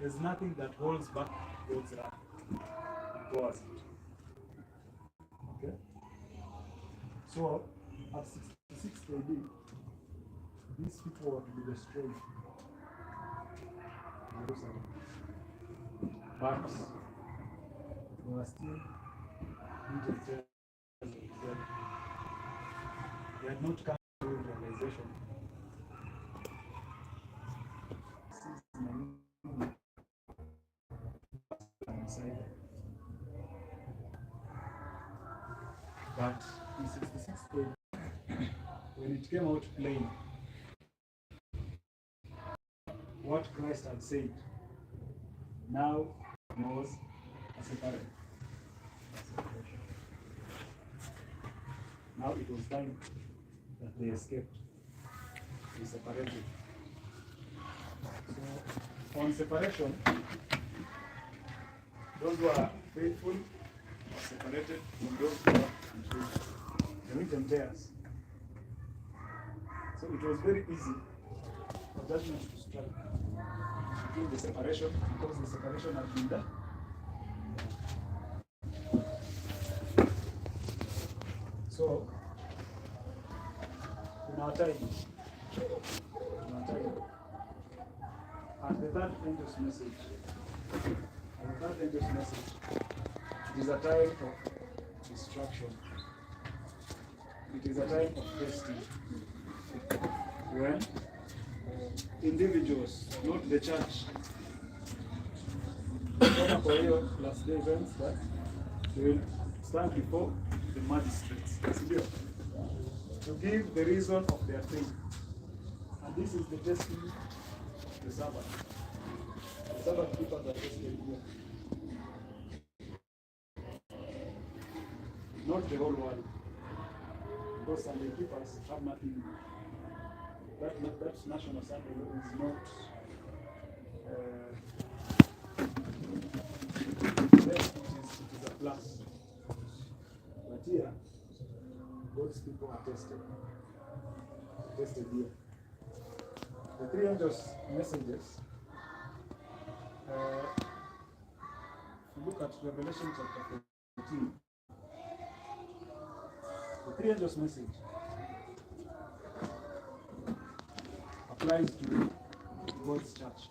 There's nothing that holds back God's wrath. It goes. Okay? So, at 66 AD, these people were to be destroyed in Jerusalem. But they were still in they had not come to realization. But in 66 AD, when it came out plain what Christ had said, now was a separation. Now it was time that they escaped. They separated. So on separation, those who are faithful are separated from those who are unfaithful. The written tears. So it was very easy for judgment to strike between the separation, because the separation had been done. So, in our time, and the third angel's message, it is a time of destruction. It is a time of testing. When individuals, not the church, for your last day events, that they will stand before the magistrates to give the reason of their faith. And this is the testing of the Sabbath. The Sabbath keepers are tested here. Not the whole world. Because Sunday keepers have nothing. That national Sunday law is not it is a plus. But here, God's people are tested. Tested here. The three angels' messages. Look at Revelation chapter 14. The three angels' message applies to God's church.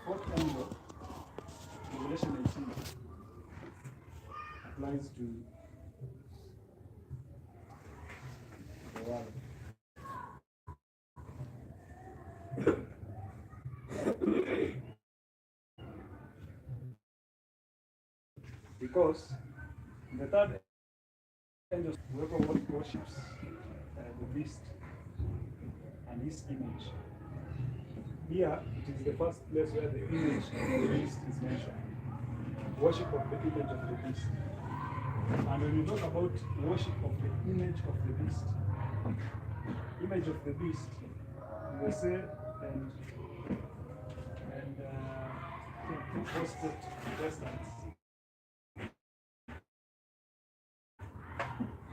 Fourth angel, Revelation 18, applies to the world. Because the third angel, whoever worships the beast and his image, here it is the first place where the image of the beast is mentioned. Worship of the image of the beast. And when you talk about worship of the image of the beast, you will say and hosted Protestants.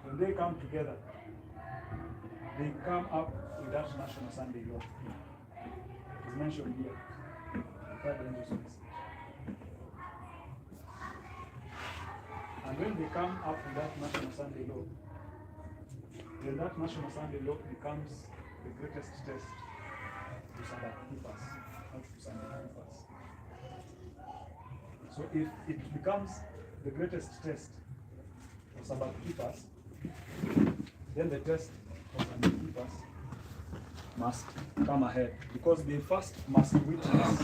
When they come together, they come up with that national Sunday law. It's mentioned here. The third angel's message. And when they come up with that national Sunday law, then that national Sunday law becomes the greatest test to Sabbath keepers, not to Sunday keepers. So if it becomes the greatest test for Sabbath keepers, then the test for Sunday keepers must come ahead, because they first must witness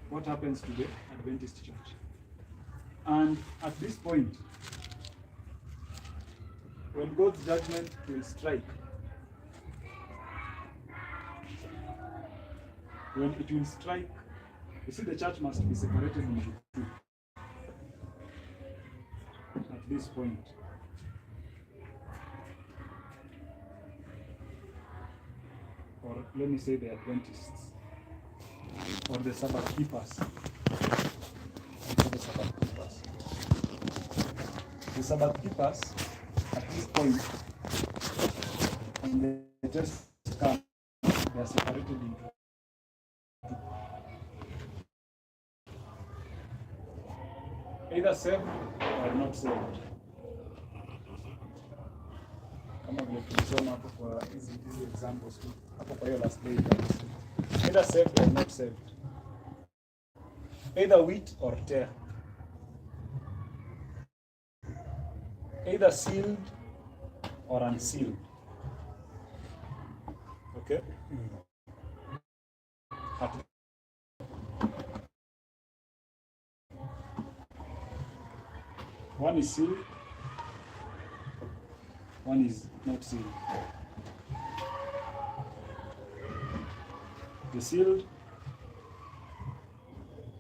what happens to the Adventist church. And at this point, when God's judgment will strike, when it will strike, you see, the church must be separated into two. At this point, or let me say the Adventists, or the Sabbath keepers, the Sabbath keepers. The Sabbath keepers, at this point, in the just camp, they are separated into two. Either saved or not saved. Kama vile tulisoma hapo kwa hizi examples hapo kwa hiyo last day, either saved or not saved, either wheat or tare, either sealed or unsealed. Okay. One is sealed, one is not sealed. The sealed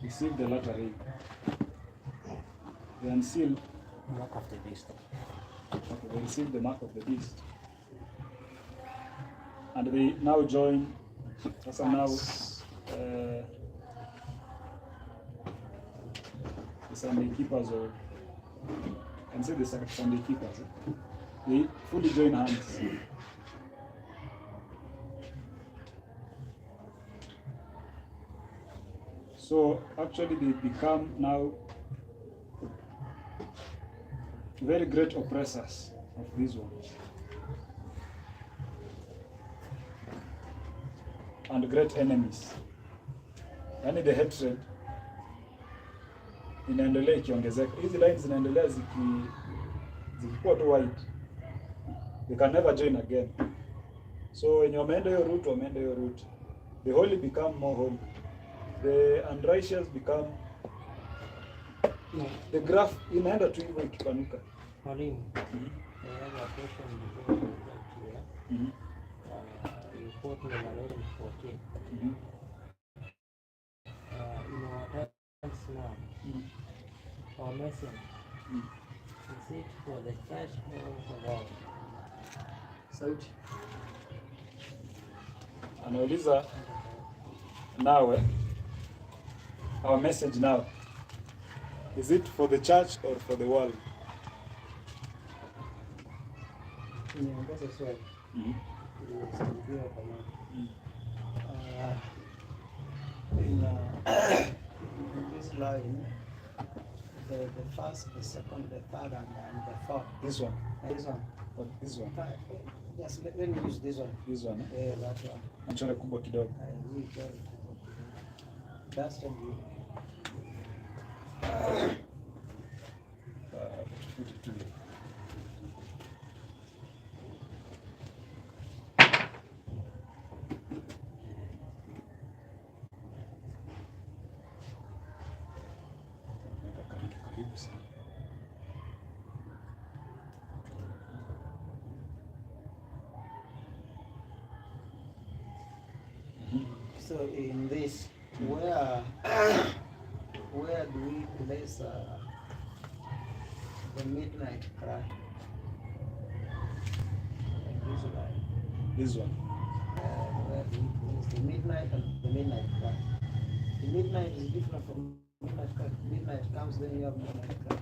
receive the latter rain. The unsealed, mark of the beast. Okay, they receive the mark of the beast. And they now join, so now the Sunday keepers, or can say the Sunday keepers, they fully join hands. So actually they become now very great oppressors of this one. And great enemies. Yani the hatred inaendelea ikiongezeka. Hizi lines zinaendelea zikikuwa tu white. They can never join again. So when wameenda hiyo route, the holy become more holy. The unrighteous become the graph inaenda tu hivyo ikipanuka. Mwalimu, I have a question before we get here. You quote Revelation 14. In our times now, our message, is it for the church or for the world? Sauti. Anauliza nawe, our message now, is it for the church or for the world? Niongeze swali. Ndio kama in this line, the first, the second, the third, and the fourth. This one. This one. What, this one? Yes, let me use this one. This one. Yeah, that one. Nachora kubwa kidogo. That's the view. So in this, where do we place the midnight cry? This line. This one. Where do we place the midnight and the midnight cry? The midnight is different from midnight cry. Midnight comes, then you have midnight cry.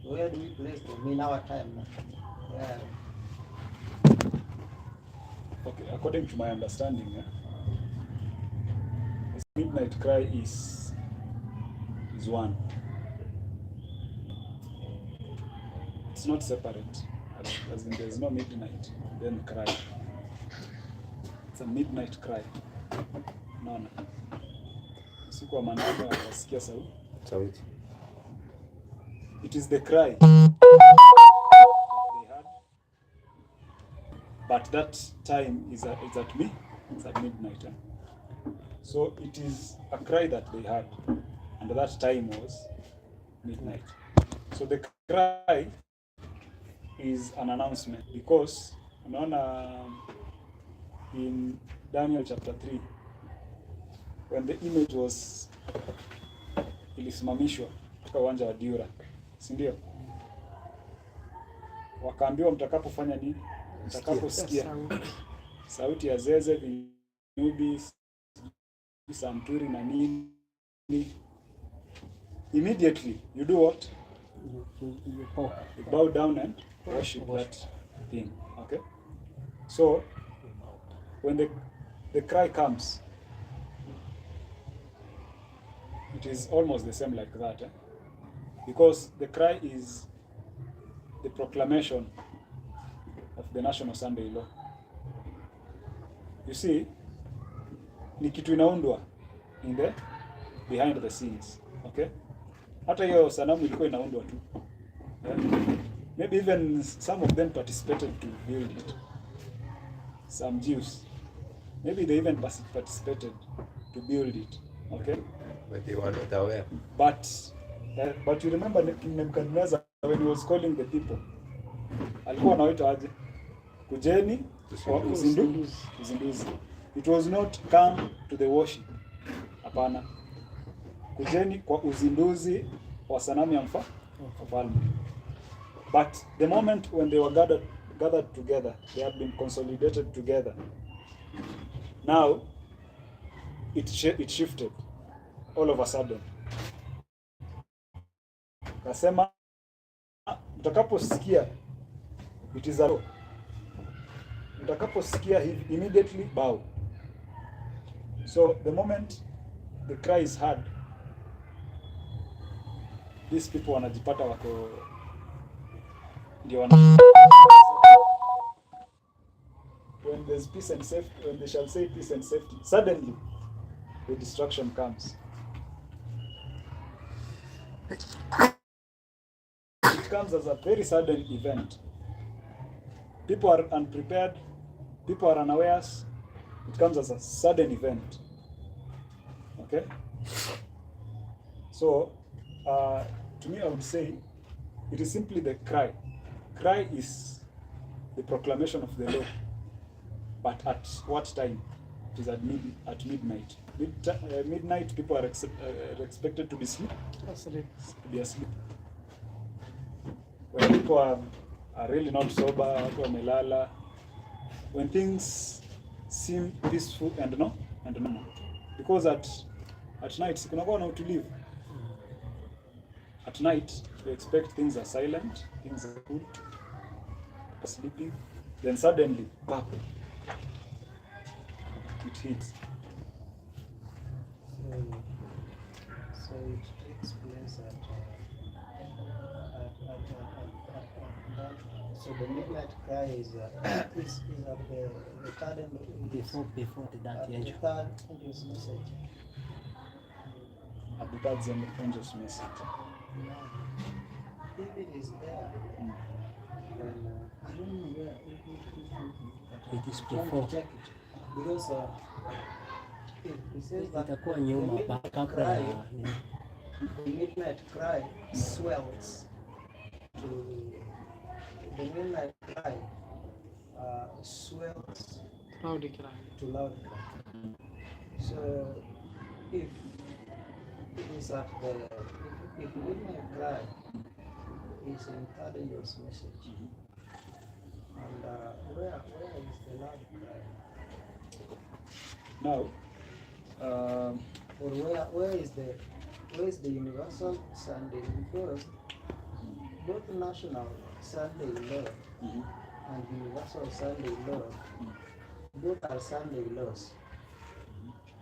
Where do we place them in our time now? Yeah. Okay, according to my understanding, this midnight cry is one. It's not separate, as in there is no midnight, then cry. It's a midnight cry. No. Usiku wa manane akasikia sauti. It is the cry they had, but that time is at midnight. So it is a cry that they had, and that time was midnight. So the cry is an announcement, because in Daniel chapter 3, when the image was ilisimamishwa katika uwanja wa Dura, si ndio? Wakaambiwa mtakapofanya nini? Mtakaposikia sauti ya zeze, vinubi, Santuri na nini, immediately you do what? You bow down and worship that thing. Okay, so when the cry comes, it is almost the same like that, because the cry is the proclamation of the national Sunday law. You see, ni kitu inaundwa in the behind the scenes. Okay, hata hiyo sanamu ilikuwa inaundwa tu. Yeah. Maybe even some of them participated to build it. Some Jews, maybe they even participated to build it. Okay, But they were not aware. But you remember King Nebuchadnezzar, when he was calling the people, alikuwa anawaita aje? Kujeni kwa uzinduzi. It was not come to the worship. Hapana. Kujeni kwa uzinduzi wa sanamu ya mfalme. But the moment when they were gathered together, they had been consolidated together. Now it shifted all of a sudden. Kasema mtakaposikia, it is a law. Mtakaposikia immediately bow. So the moment the cry is heard, these people wanajipata wako ndio when there's peace and safety, when they shall say peace and safety, suddenly the destruction comes. It comes as a very sudden event. People are unprepared, people are unawares. It comes as a sudden event. Okay? So, to me, I would say it is simply the cry. Cry is the proclamation of the law. But at what time? It is at midnight. Midnight, people are expected to be asleep. When people are really not sober, watu wamelala, when things seem peaceful and normal. Because at night, kunakuwa na utulivu. At night, we expect things are silent, things are good, sleeping. Then suddenly, bam, it hits. So it takes place at that. So the midnight cry is at the third end before that the angel. third angel's message. At the third angel's message. If it is there, then I don't know where It is trying before. to check it. Because it says that Itakuwa nyuma kabla ya the midnight cry swells to the midnight cry swells Loud cry. to loud cry. So if it is at the if midnight cry is in third angel's message, and where is the loud cry? Now, Or where is the universal Sunday? Because both national Sunday law and universal Sunday law, both are Sunday laws,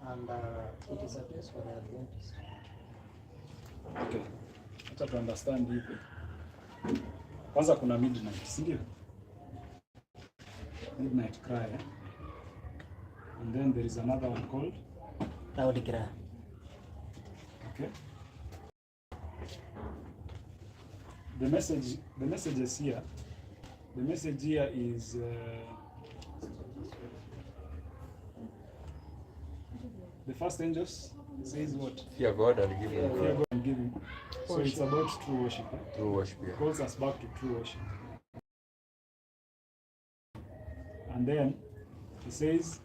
and it is a place for the Adventists. okay. Acha to understand hivi. Kwanza kuna midnight, si ndio? Midnight cry. And then there is another one called loud cry. okay. The messages here. The message here is the first angels says what? Fear God and give him Fear glory. God and give him. So it's about true worship. True worship. It calls us back to true worship. And then he says,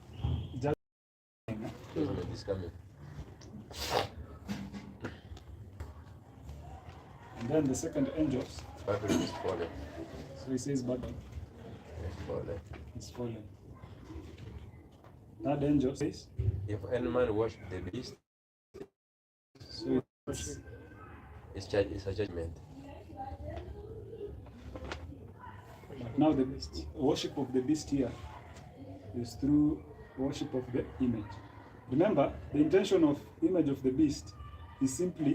just Is coming. and then the second angel, Babylon is fallen. so he says, Babylon It's fallen. is fallen. Third angel says, if any man worship the beast, so it's a judgment. but now the worship of the beast here is through worship of the image. Remember, the intention of image of the beast is simply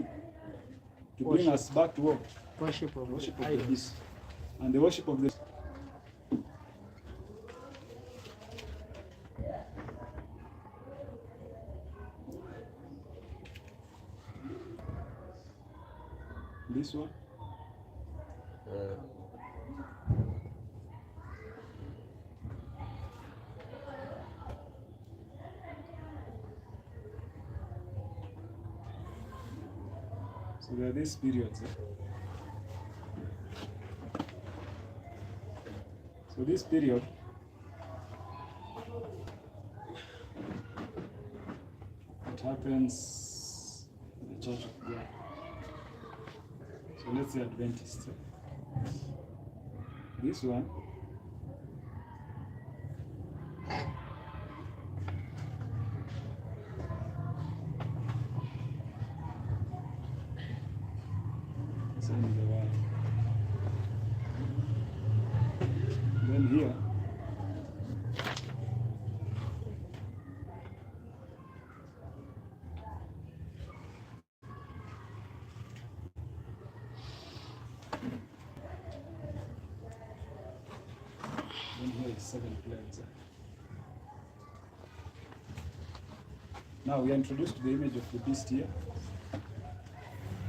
to bring Worship. us back to what? Worship of Worship the of the idols. beast. And the worship of the this one. So there are these periods. So this period it happens in the Church of God. So let's say Adventists. This one is in the world. Then here is 7 plagues. Now we are introduced to the image of the beast here.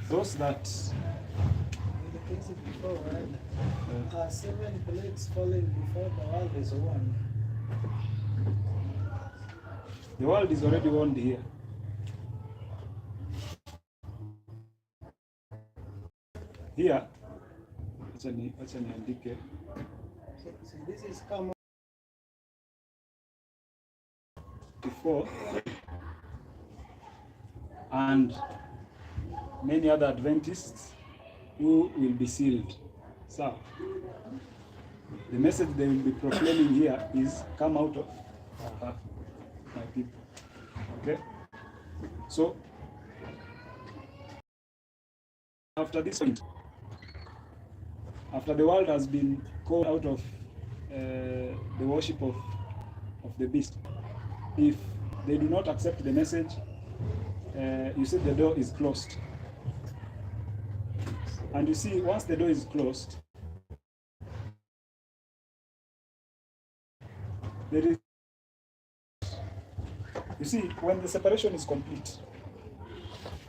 Those that In the case of before, right? 7 plagues falling before the world is one. the world is already warned here. Here, acha niandike. So this is come Before and many other Adventists who will be sealed. So, the message they will be proclaiming here is, come out of my people. Okay? So, after this point, after the world has been called out of the worship of the beast, if they do not accept the message, you see the door is closed. And you see, once the door is closed, there is, you see, when the separation is complete,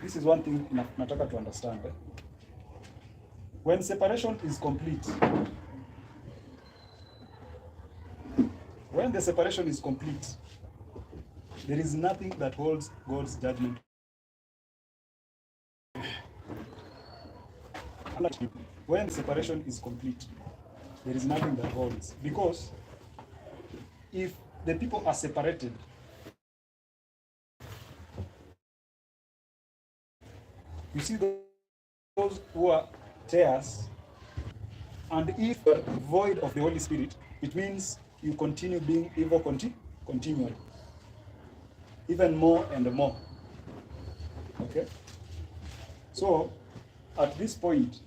this is one thing nataka to understand. When separation is complete, when the separation is complete, there is nothing that holds God's judgment. When separation is complete, there is nothing that holds. Because if the people are separated, you see those who are tares, and if you are void of the Holy Spirit, it means you continue being evil continually. Even more and more. Okay? So, at this point,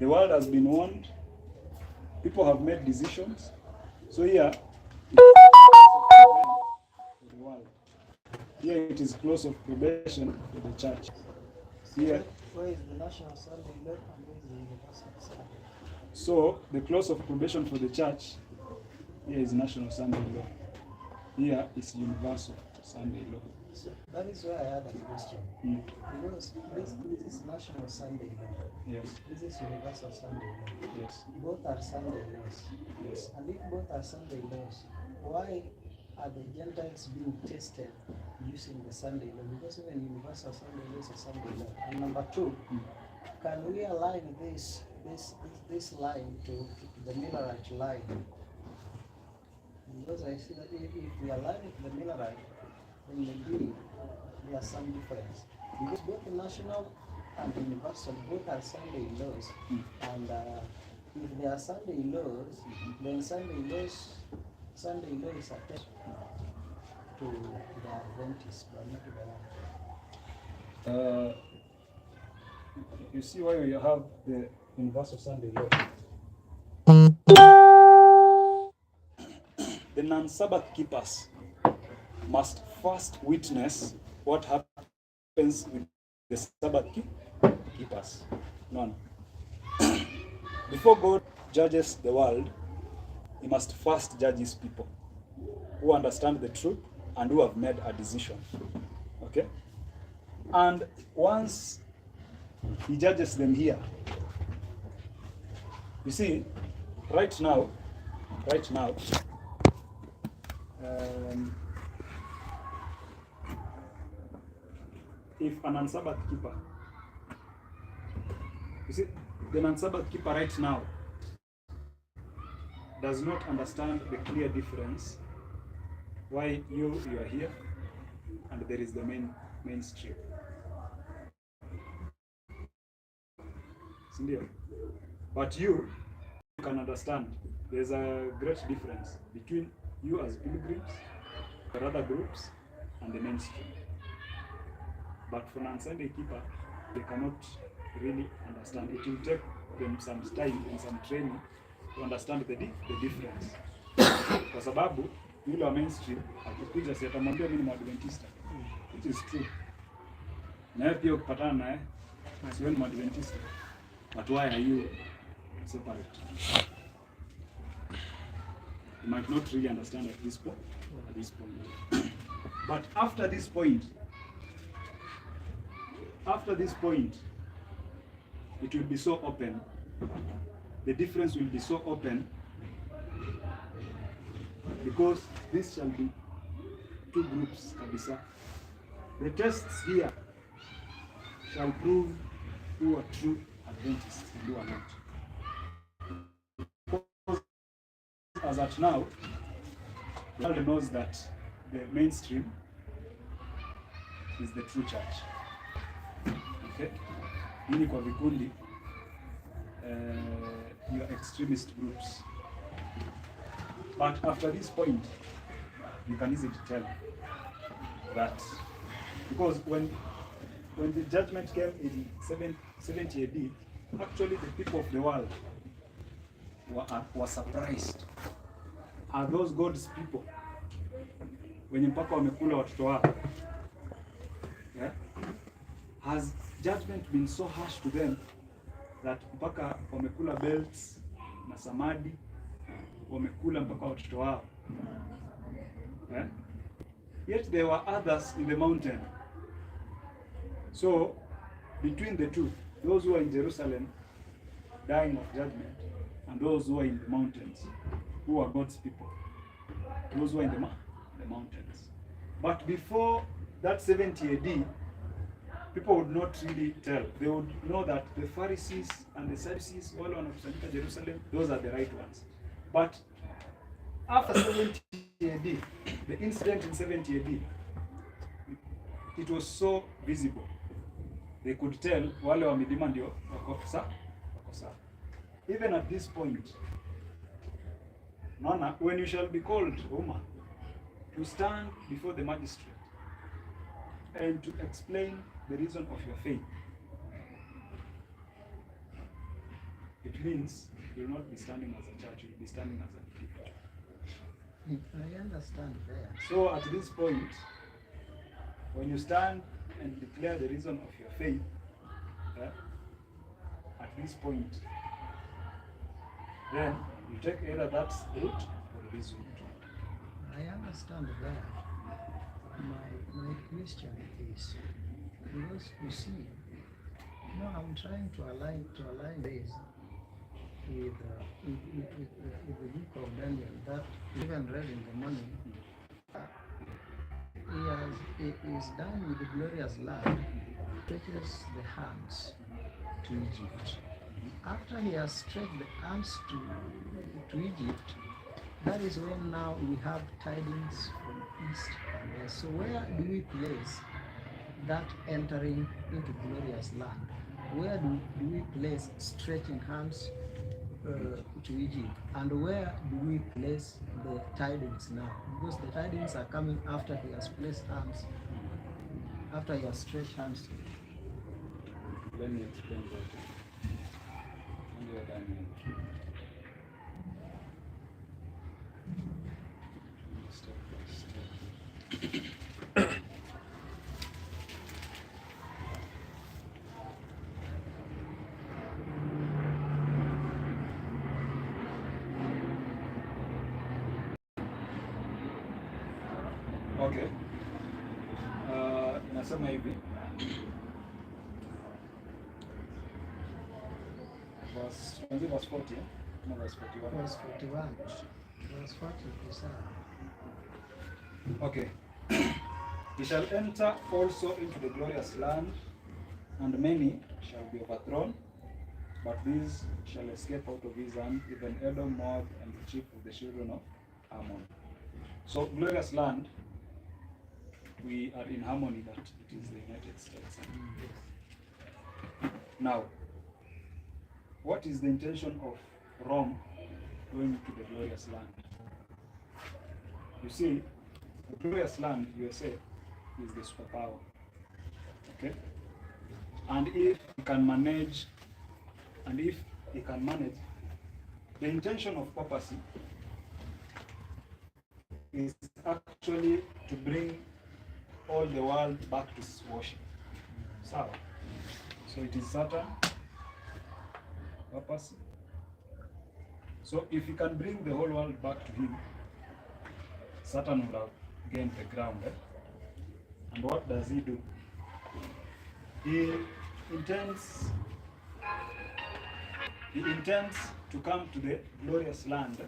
the world has been warned, people have made decisions. So here, for the world. Here it is close of probation for the church. Here, where is the National Sunday law and where is the Universal Sunday? so the close of probation for the church, here is National Sunday law. Here is Universal Sunday law. So that is why I had a question. Because this is National Sunday law. Yes, This is Universal Sunday law. yes, Both are Sunday laws. yes. And if both are Sunday laws, why are the Gentiles being tested using the Sunday law? Because even Universal Sunday law is a Sunday law. And number two, can we align this line to the Millerite line? Because I see that if we align it to the Millerite, then maybe there's some difference. Because both the national and universal, both are Sunday laws. And if they are Sunday laws, then Sunday laws Sunday law is attached to the Adventists, but not to the land. You see why we have the universal Sunday law. The non-Sabbath keepers must first witness what happens with the Sabbath keepers. None. Before God judges the world, he must first judge his people who understand the truth and who have made a decision. Okay? And once he judges them here, you see, right now, if an non-Sabbath keeper, you see, the non-Sabbath keeper right now does not understand the clear difference why you are here and there is the mainstream. But you can understand there's a great difference between you as pilgrims, or other groups, and the mainstream. But for non-Sunday keeper, they cannot really understand. It will take them some time and some training to understand the difference. Kwa sababu yule wa mainstream akikuja si atamwambia mimi ni Mwadventista, which is true. Na yeye pia ukipatana naye asiwe ni Mwadventista. But why are you separate? You might not really understand at this point. But after this point, it will be so open. The difference will be so open because this shall be two groups, kabisa. The tests here shall prove who are true Adventists and who are not. As at now, the world knows that the mainstream is the true church. Okay? Hii kwa vikundi, your extremist groups. But after this point, you can easily tell that because when the judgment came in 70 AD, actually the people of the world were surprised. Are those God's people? When mpaka wamekula watoto wao. Yeah? Has judgment been so harsh to them that mpaka wamekula belts na samadi, wamekula mpaka watoto wao? Yeah? Yet there were others in the mountain. So between the two, those who are in Jerusalem dying of judgment and those who are in the mountains, who are God's people, those who are in the mountains. But before that 70 AD, people would not really tell. They would know that the Pharisees and the Sadducees, all wanakusanyika Jerusalem, those are the right ones. But after 70 AD, the incident in 70 AD, it was so visible. They could tell wale wa milima ndio wako sawa. Even at this point, Nana, when you shall be called, woman, to stand before the magistrate and to explain the reason of your faith, it means you will not be standing as a church, you will be standing as a people. I understand there. So at this point, when you stand and declare the reason of your faith, at this point, then you take either that route or this route. I understand that. My question is, because you see, I'm trying to align this with the book of Daniel that we even read in the morning. He is done with the glorious land, stretches the hands to Egypt. After he has stretched the hands to Egypt, that is when now we have tidings from east and west. So where do we place that entering into glorious land? Where do we place stretching hands to Egypt. And where do we place the tidings now? Because the tidings are coming after he has placed hands, after he has stretched hands. Let me explain that. On the other hand. Step by step. Okay. Inasema hivi. Verse 40, no, verse 41. Verse 41. Verse 40 is said. Okay. He shall enter also into the glorious land, and many shall be overthrown, but these shall escape out of his hand, even Edom, Moab, and the chief of the children of Ammon. So, glorious land, we are in harmony that it is the United States. Now, what is the intention of Rome going to the glorious land? You see, the glorious land, USA, is the superpower. Okay? And if he can manage, the intention of papacy is actually to bring all the world back to his worship. So it is Satan, papacy. So if he can bring the whole world back to him, Satan will have gained the ground. And what does he do? He intends to come to the glorious land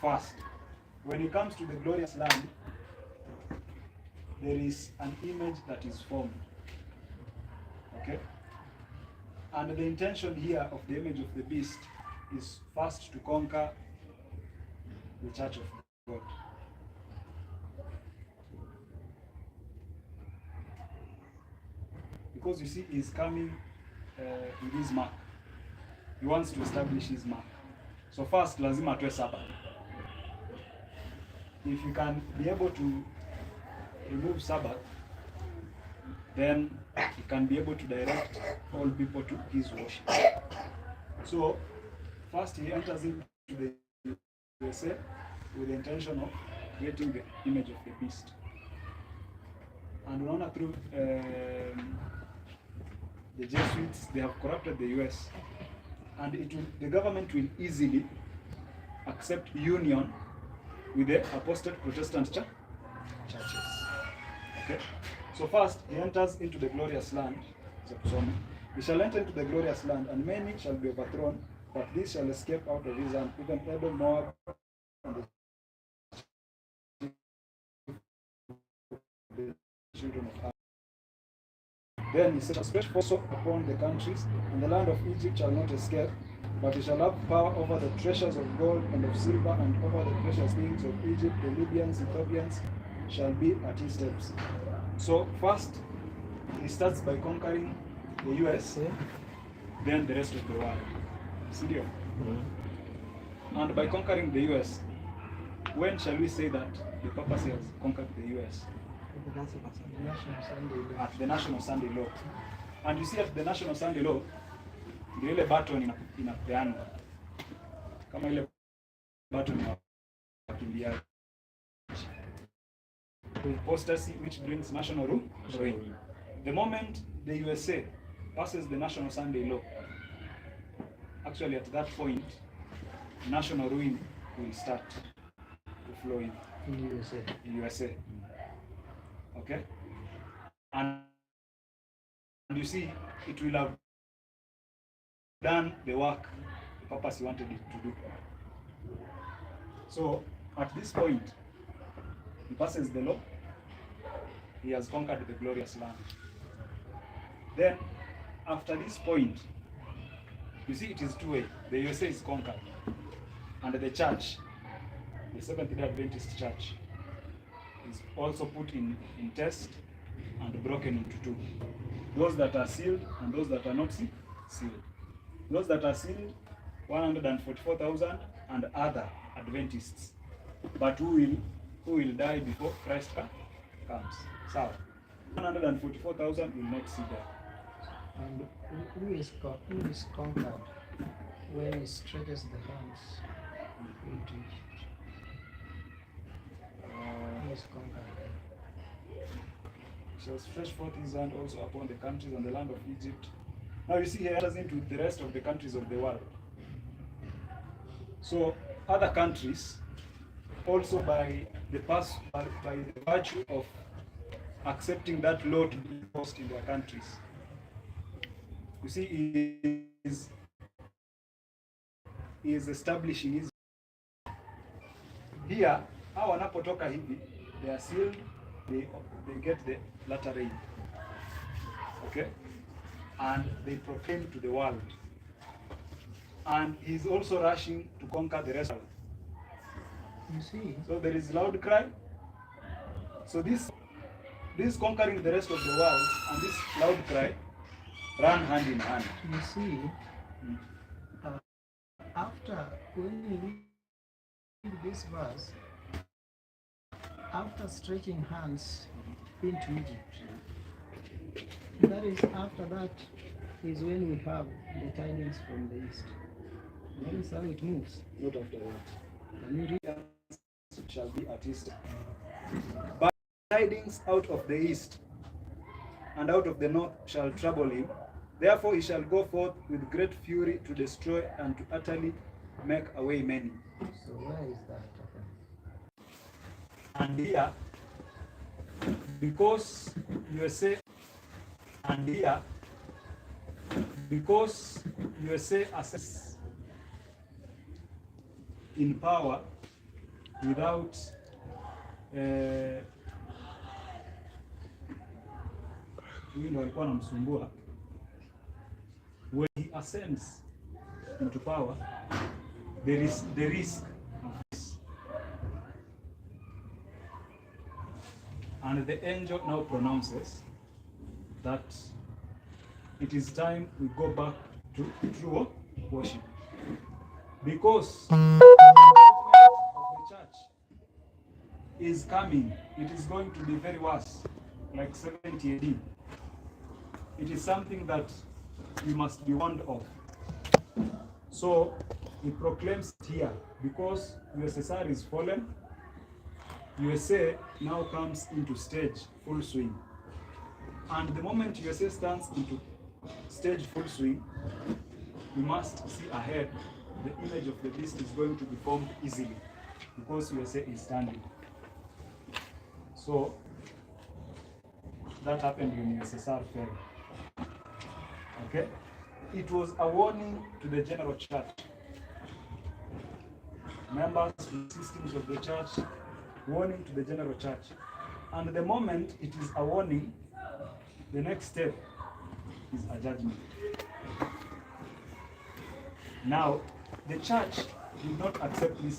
first. When he comes to the glorious land, there is an image that is formed. Okay? And the intention here of the image of the beast is first to conquer the church of God. Because you see, he's coming with his mark. He wants to establish his mark. So first, lazima atoe Sabbath. If you can be able to remove Sabbath, then he can be able to direct all people to his worship. So first he enters into the USA with the intention of creating the image of the beast. And unaona through the Jesuits, they have corrupted the US, and the government will easily accept union with the apostate Protestant churches. Okay? So first, he enters into the glorious land. He shall enter into the glorious land, and many shall be overthrown, but these shall escape out of his hand, even Edom, Moab, and the children of Ammon. Then he shall stretch also upon the countries, and the land of Egypt shall not escape, but he shall have power over the treasures of gold and of silver, and over the precious things of Egypt. The Libyans, Ethiopians shall be at his steps. So first, he starts by conquering the US, then the rest of the world. Studio. And by conquering the US, when shall we say that the papacy has conquered the US? At the National Sunday Law. And you see, at the National Sunday Law, ndio ile button inapeanwa kama ile button ya wakimbiaji. Apostasy, which brings national ruin. The moment the USA passes the National Sunday Law, actually at that point, national ruin will start to flow in USA. Okay? And you see, it will have done the work the papacy wanted it to do. So, at this point, he passes the law, he has conquered the glorious land. Then, after this point, you see it is two-way. The USA is conquered, and the church, the Seventh-day Adventist church, is also put in test and broken into two. Those that are sealed and those that are not sealed. Those that are sealed 144,000 and other Adventists, but who will die before Christ comes. So 144,000 will not see that. And who is conquered when he stretches the hands into Egypt? Who is conquered? Shall stretch forth his hand also upon the countries and the land of Egypt. Now you see here, it enters into the rest of the countries of the world. So other countries, also by the virtue of accepting that law to be enforced in their countries, you see, he is establishing his here. How wanapotoka hivi, they are sealed, they get the latter rain, okay, and they proclaim to the world, and he's also rushing to conquer the rest of it. You see, So there is loud cry. So this conquering the rest of the world and this loud cry run hand in hand. you see, after when you read this verse, after stretching hands into Egypt, that is, after that is when we have the tidings from the east. That is how it moves. Not after that. When you read, Shall be at east. But tidings out of the east and out of the north shall trouble him. Therefore he shall go forth with great fury to destroy and to utterly make away many. so where is that? And here, because USA assess in power without huyu ndo alikuwa anamsumbua. When he ascends into power, there is the risk of this. And the angel now pronounces that it is time we go back to true worship, because the judgment of the church is coming. It is going to be very worse, like 70 AD. It is something that we must be warned of. So he proclaims it here, because USSR is fallen. USA now comes into stage full swing. And the moment USA stands into stage full swing, we must see ahead the image of the beast is going to be formed easily, because USA is standing. So that happened when USSR fell. Okay? It was a warning to the general church. Members, systems of the church, warning to the general church. And the moment it is a warning, the next step is a judgment. Now, the church did not accept this